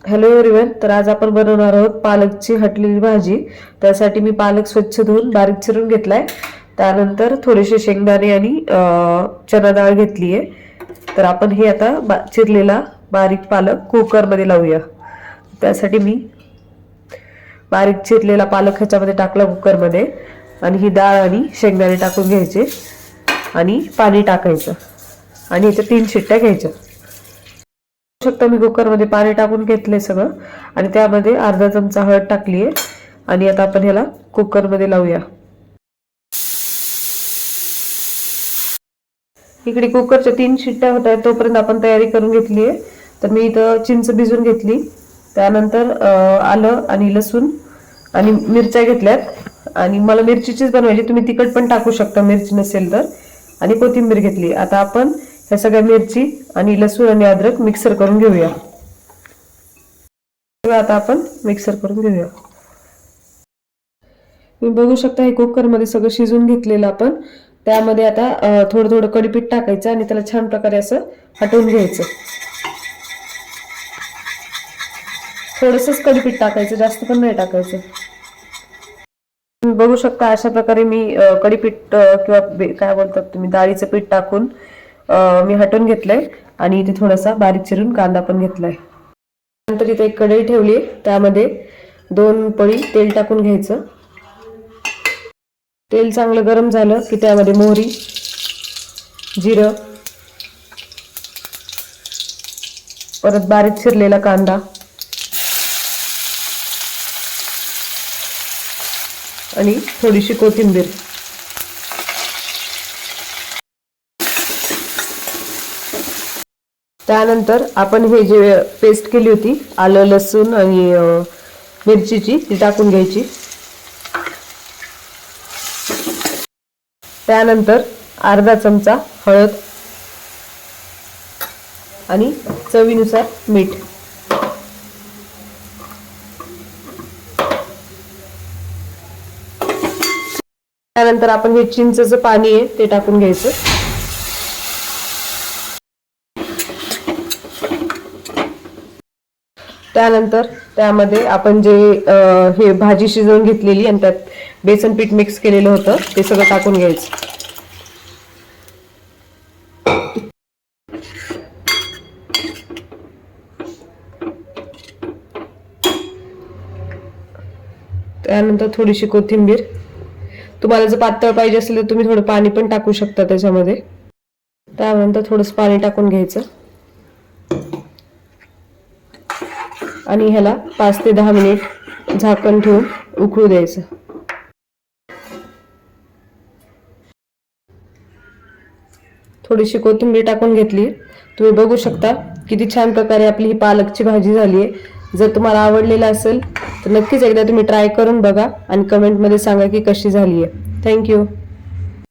Hello everyone, तर आज आपण बनवणार आहोत पालकची हटलेली भाजी। त्यासाठी मी पालक स्वच्छ धुवून बारीक चिरून घेतलाय। त्यानंतर थोडेसे शेंगदाणे आणि चना डाळ घेतली आहे। तर आपण हे आता चिरलेला बारीक पालक कुकर मध्ये लावूया। त्यासाठी मी बारीक चिरलेला पालक ह्याच्यामध्ये टाकला कुकर मध्ये आणि ही डाळ आणि शेंगदाणे टाकून घ्यायचे आणि पाणी टाकायचं आणि याच्या 3 शिट्ट्या घ्यायच्या। शकता मी कुकर मध्ये पाणी टाकून घेतले सगळं आणि त्यामध्ये अर्धा चमचा हळद टाकली आहे आणि आता आपण ह्याला कुकर मध्ये लावूया। इकडे कुकरच्या 3 शिट्ट्या होत आहेत तोपर्यंत आपण तयारी करून घेतली आहे। तर मी इथं चिंच भिजवून घेतली, त्यानंतर आलं आणि लसूण आणि मिरच्या घेतल्यात आणि मला मिरचीचीच बनवायची, तुम्ही तिखट पण टाकू शकता मिरची नसेल तर, आणि कोथिंबीर घेतली। आता आपण ह्या सगळ्या मिरची आणि लसूण आणि अद्रक मिक्सर करून घेऊया। आता आपण मिक्सर करून घेऊया। तुम्ही बघू शकता हे कुकर मध्ये सगळं शिजून घेतलेलं आपण। त्यामध्ये आता थोडं थोडं कढीपीठ टाकायचं आणि त्याला छान प्रकारे असं हटवून घ्यायचं। थोडंसंच कढीपीठ टाकायचं, जास्त पण नाही टाकायचं। तुम्ही बघू शकता अशा प्रकारे मी कढीपीठ किंवा काय बोलतात तुम्ही डाळीचं पीठ टाकून मी हटवून घेतलंय आणि इथे थोडासा बारीक चिरून कांदा पण घेतलाय। नंतर इथे एक कढई ठेवली, त्यामध्ये 2 पळी तेल टाकून घ्यायचं। तेल चांगलं गरम झालं की त्यामध्ये मोहरी, जिरं, परत बारीक चिरलेला कांदा आणि थोडीशी कोथिंबीर। त्यानंतर आपण हे जे पेस्ट केली होती आलं लसूण आणि मिरचीची ती टाकून घ्यायची। त्यानंतर अर्धा चमचा हळद आणि चवीनुसार मीठ। त्यानंतर आपण हे चिंचेचं पाणी आहे ते टाकून घ्यायचं। त्यानंतर त्यामध्ये आपण जे हे भाजी शिजवून घेतलेली आणि त्यात बेसन पीठ मिक्स केलेलं होतं ते सगळं टाकून घ्यायचं। त्यानंतर थोडीशी कोथिंबीर, तुम्हाला जर पातळ पाहिजे असेल तर तुम्ही थोडं पाणी पण टाकू शकता त्याच्यामध्ये। त्यानंतर थोडंसं पाणी टाकून घ्यायचं आणि ह्याला 5 ते 10 मिनिट झाकण ठेवून उकळू द्यायचं। थोडीशी कोथिंबीर टाकून घेतली। तुम्ही बघू शकता किती छान प्रकारे आपली ही पालकची भाजी झाली आहे। जर तुम्हाला आवडलेलं असेल तर नक्कीच एकदा तुम्ही ट्राय करून बघा आणि कमेंट मध्ये सांगा की कशी झाली आहे। थँक्यू।